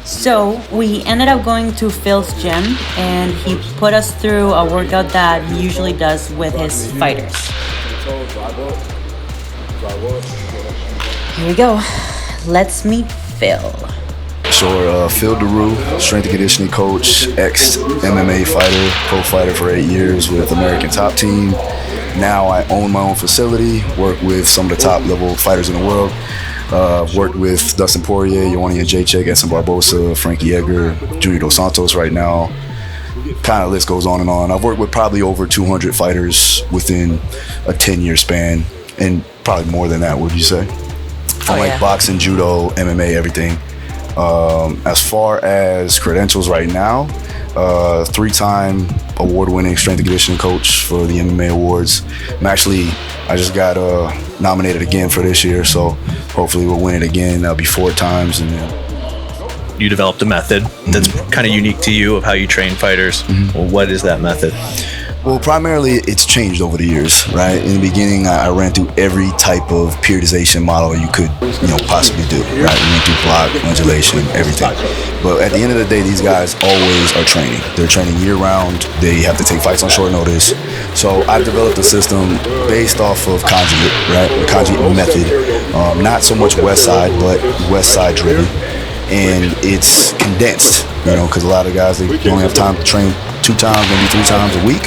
So we ended up going to Phil's gym, and he put us through a workout that he usually does with his fighters. Here we go. Let's meet Phil. Sure, Phil Daru, strength and conditioning coach, ex-MMA fighter, pro fighter for 8 years with American Top Team. Now I own my own facility, work with some of the top level fighters in the world. Worked with Dustin Poirier, Ioanni Jacek, Edson Barbosa, Frankie Edgar, Junior Dos Santos right now. Kind of list goes on and on. I've worked with probably over 200 fighters within a 10-year span, and probably more than that, would you say? From boxing, judo, MMA, everything. As far as credentials right now, 3-time award-winning strength and conditioning coach for the MMA awards. I just got nominated again for this year, so hopefully we'll win it again. That'll be 4 times. And you developed a method that's kind of unique to you of how you train fighters. Well, what is that method? Well, primarily it's changed over the years, right? In the beginning, I ran through every type of periodization model you could, possibly do, right? We went through block, undulation, everything. But at the end of the day, these guys always are training. They're training year-round. They have to take fights on short notice. So I've developed a system based off of conjugate, right? The conjugate method. Not so much West Side, but West Side driven. And it's condensed, because a lot of guys, they only have time to train 2 times, maybe 3 times a week.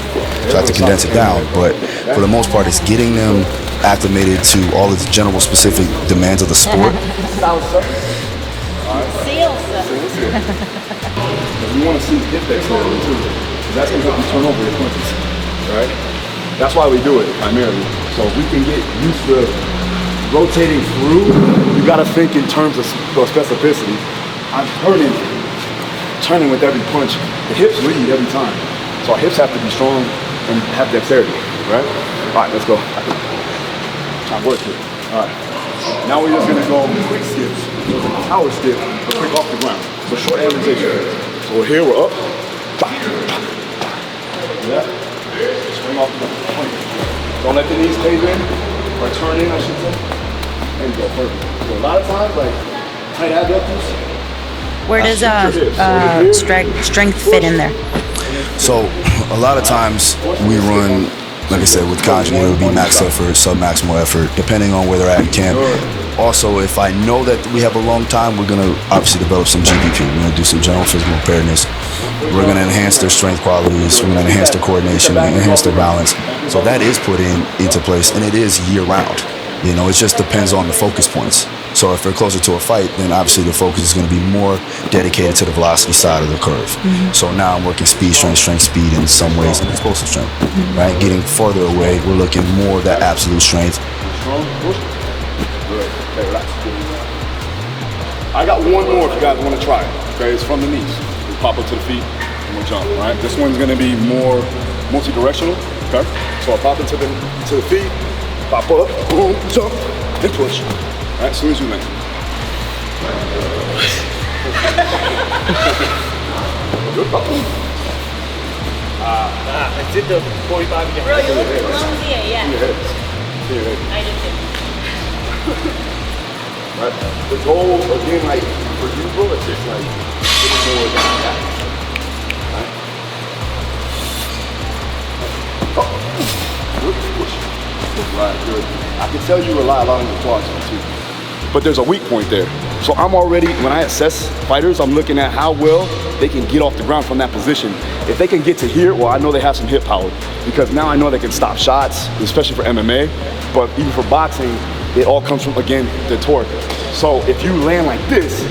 So I have to condense it down. But for the most part, it's getting them acclimated to all the general specific demands of the sport. We want to see hip dexterity too, because that's going to help you turn over your punches, right? That's why we do it primarily. So if we can get used to rotating through, you got to think in terms of specificity. I'm turning with every punch. The hips lead every time. So our hips have to be strong and have dexterity, right? All right, let's go. Time work here. All right. Now we're just gonna go quick skips. So it's a power skip, but quick off the ground. So short amortization. So here we're up. Yeah. Swing off the ground. Don't let the knees cave in, or turn in, I should say. There you go, perfect. So a lot of times, like tight abductors. Where does strength fit in there? So a lot of times we run, like I said, with conjugate, it would be max effort, sub-maximal effort, depending on where they're at in camp. Also, if I know that we have a long time, we're going to obviously develop some GPP. We're going to do some general physical preparedness. We're going to enhance their strength qualities. We're going to enhance their coordination, enhance their balance. So that is put into place, and it is year-round. It just depends on the focus points. So if they're closer to a fight, then obviously the focus is going to be more dedicated to the velocity side of the curve. So now I'm working speed, strength, speed in some ways, and explosive strength, right? Getting further away, we're looking more at that absolute strength. Good. Okay, relax. I got one more if you guys want to try it. Okay, it's from the knees. We pop up to the feet and we'll jump, all right? This one's going to be more multi-directional, okay? So I pop into the feet, pop up, boom, jump, and push. All right, as soon as you land. I did the 45 again. Bro, you look clumsy, yeah. I did too. Right? The goal, again, like, for you, bro, it's just like, getting more than that. Right? Good push. Right, good. I can tell you rely a lot on your quads too. But there's a weak point there. So I'm already, when I assess fighters, I'm looking at how well they can get off the ground from that position. If they can get to here, well, I know they have some hip power, because now I know they can stop shots, especially for MMA, but even for boxing, it all comes from, again, the torque. So if you land like this,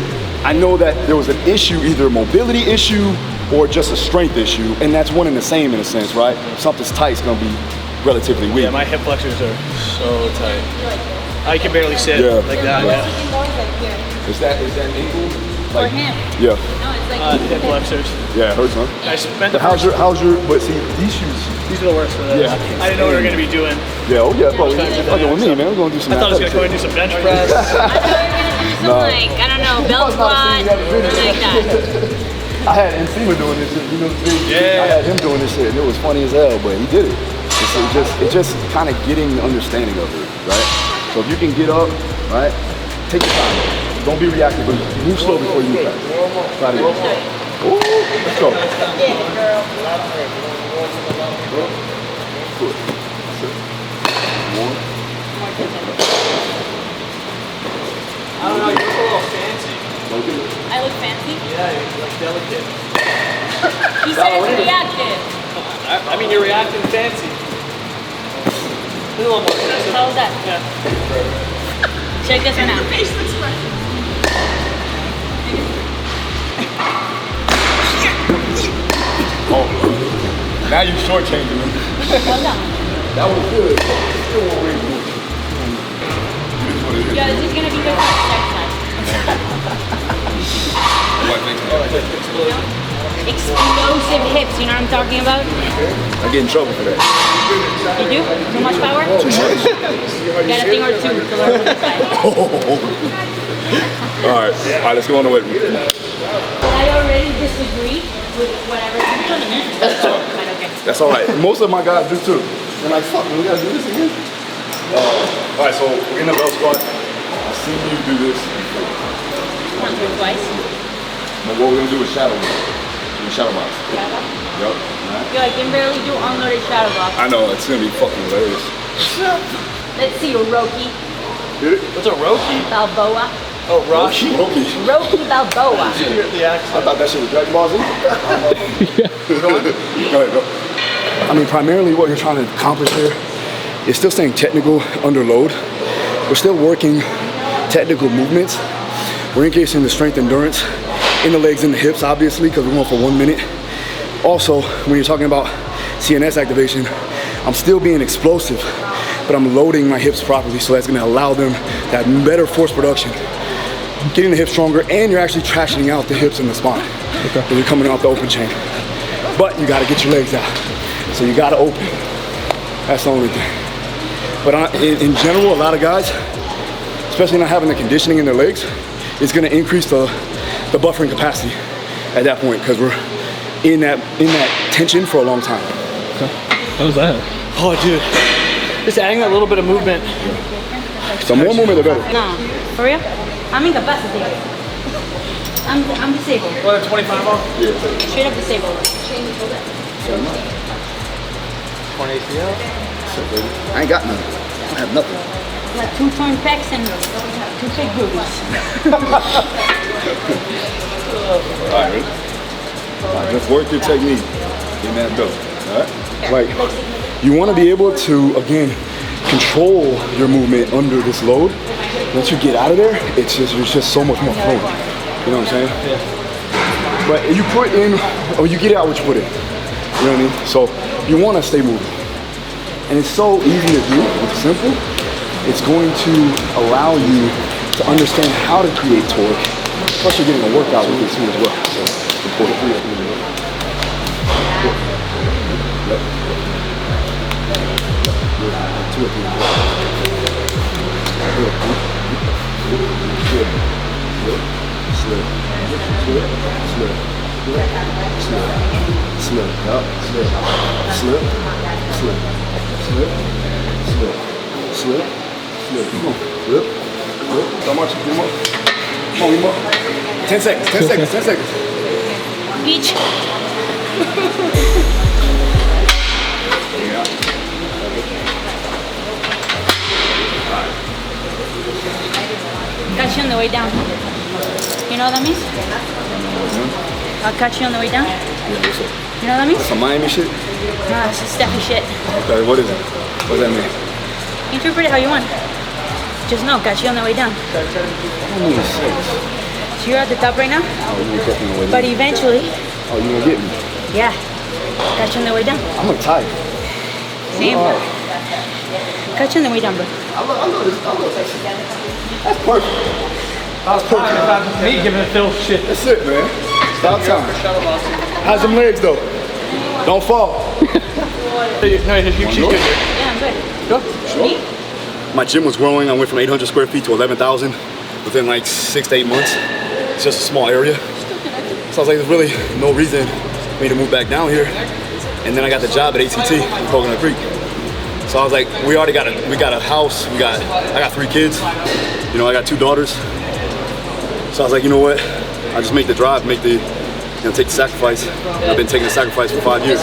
I know that there was an issue, either a mobility issue or just a strength issue, and that's one and the same in a sense, right? If something's tight, it's gonna be relatively weak. Yeah, my hip flexors are so tight. I can barely sit like that. Yeah. Is that ankle? For him. Yeah. No, it's like Hip flexors. Yeah, it hurts, huh? I spent the how's your, but see, these shoes. These are the worst for that. Yeah. I didn't know what we were going to be doing. Yeah, oh yeah, bro. Fucking with me, man. We're going to do some I thought I was going to go and do some bench press. I thought you were gonna do some I don't know, belt squat, something like that. I had Encima doing this shit, Yeah. I had him doing this shit, and it was funny as hell, but he did it. It's just kind of getting the understanding of it, right? So if you can get up, right, take your time. Don't be reactive, but move slow before you move fast. Try it again. Ooh, let's go. Good. One. I don't know, you look a little fancy. I look fancy? Yeah, you're like delicate. He said it's reactive. I mean, you're reacting fancy. A little more aggressive. How was that? Yeah. Check this one out. Oh, now you're shortchanging me. Hold on. That was good. Still won't win. Yeah, this is gonna be good for sex time. What makes me Explosive hips, you know what I'm talking about? I get in trouble for that. You do? Too much power? Too much. You got a thing or two to learn on the side. All right, let's go on the weight room. I already disagree with whatever you're doing. But okay. That's all right. Most of my guys do too. They're like, fuck, we gotta do this again? All right, so we're in the belt squat. I've seen you do this. Once or twice. But what we're gonna do is shadow box. Shadow box. Shadow box? Yup. Right. Yo, I can barely do unloaded shadow box. I know, it's gonna be fucking hilarious. Let's see a Rocky Did it? What's a Rocky? Balboa. Oh, Rocky. Rocky. Rocky Balboa. The I accent. thought that shit was Dragon Ball Z. Go ahead, go. I mean, primarily what you're trying to accomplish here is still staying technical under load. We're still working technical movements. We're increasing the strength endurance in the legs and the hips, obviously, because we're going for 1 minute. Also, when you're talking about CNS activation, I'm still being explosive, but I'm loading my hips properly, so that's gonna allow them to have better force production. Getting the hips stronger, and you're actually trashing out the hips and the spine. Okay. You're coming off the open chain. But you gotta get your legs out. So you gotta open. That's the only thing. But in general, a lot of guys, especially not having the conditioning in their legs, it's gonna increase the buffering capacity at that point, because we're in that tension for a long time. Okay. How was that? Oh, dude. Just adding a little bit of movement. So more movement, the better. No, for real? I'm incapacitated. I'm disabled. What, a 25 off? Yeah. Straight up disabled. 20 ACL? I ain't got nothing. I don't have nothing. I got 2 torn pecs and 2 big booties. All right, ready? All right, just work your technique in that belt, all right? Like, you want to be able to, again, control your movement under this load. Once you get out of there, it's just so much more flowing. You know what I'm saying? Yeah. But you put in, or you get out what you put in. You know what I mean? So you want to stay moving. And it's so easy to do, it's simple. It's going to allow you to understand how to create torque. Plus you're getting a workout with it too as well. So it's important. Yep. 2 or 3. Slip. Come on. Flip. How much? Get him up. Come on, get him up. 10 seconds. 10 seconds. 10 seconds. Beach. Catch you on the way down. You know what that means? I'll catch you on the way down. Yeah, what's up? You know what that means? Some Miami shit? Nah, it's Stefi shit. Okay, what is it? What does that mean? Interpret it how you want. Just know, catch you on the way down. That don't mean sense. So you're at the top right now, Oh, you catch me on the way down. but eventually, Oh, you gonna get me? yeah, catch you on the way down. I'm like tired. Same. All right. Catch you on the way down, bro. I love this. That's perfect. That's perfect. Me giving Phil shit. That's it, man. Stop time. How's them legs though? Don't fall. No, she's good here. Yeah, I'm good. Go. Me? My gym was growing. I went from 800 square feet to 11,000 within like 6 to 8 months. It's just a small area. So I was like, there's really no reason for me to move back down here. And then I got the job at ATT in Coconut Creek. So I was like, we got a house. I got 3 kids. You know, I got 2 daughters. So I was like, you know what? I just make the drive, take the sacrifice. I've been taking the sacrifice for 5 years.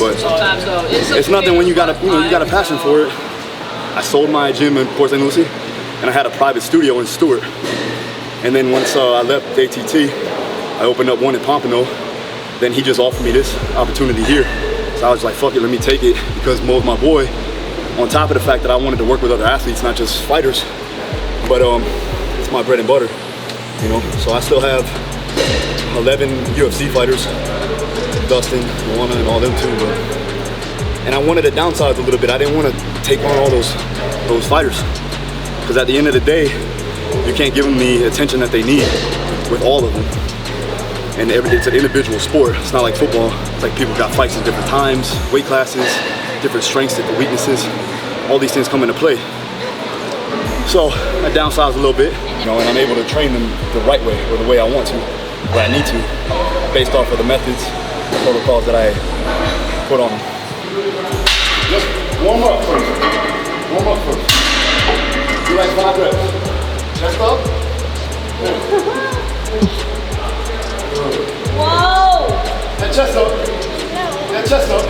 But sometimes though. it's nothing when you got a passion for it. I sold my gym in Port St. Lucie, and I had a private studio in Stewart. And then once I left ATT, I opened up one in Pompano. Then he just offered me this opportunity here. So I was like, fuck it, let me take it, because Mo's my boy. On top of the fact that I wanted to work with other athletes, not just fighters, but it's my bread and butter, you know? So I still have 11 UFC fighters, Dustin, Luana, and all them too, and I wanted to downsize a little bit. I didn't want to take on all those fighters, because at the end of the day, you can't give them the attention that they need with all of them. And it's an individual sport. It's not like football. It's like people got fights at different times, weight classes, different strengths, different weaknesses. All these things come into play. So I downsized a little bit, you know, and I'm able to train them the right way, or the way I want to, where I need to, based off of the methods, the protocols that I put on them. Just warm up first. Warm up first. Do like 5 reps. Chest up. Whoa! That chest up. That chest up.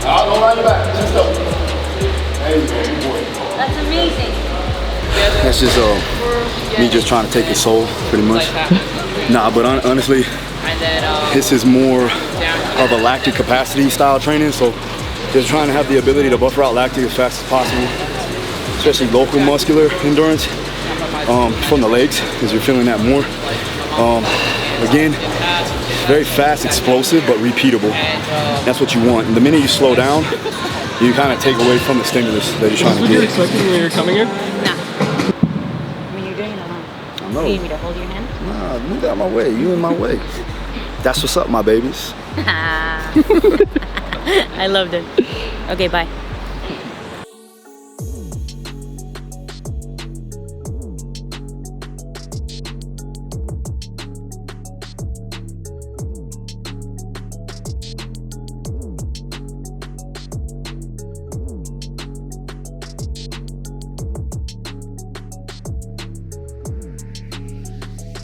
I'll go right back. Chest up. There you go, good boy. That's amazing. That's just me just trying to take his soul, pretty much. Nah, but honestly, this is more of a lactic capacity style training, so just trying to have the ability to buffer out lactic as fast as possible, especially local muscular endurance from the legs, because you're feeling that more. Again, very fast, explosive, but repeatable. That's what you want. And the minute you slow down, you kind of take away from the stimulus that you're trying to What were you get. expecting when you were coming here? Nah. I mean, you're doing it alone. I know. You need me to hold your hand? Nah, move out my way. You in my way. That's what's up, my babies. I loved it. Okay, bye.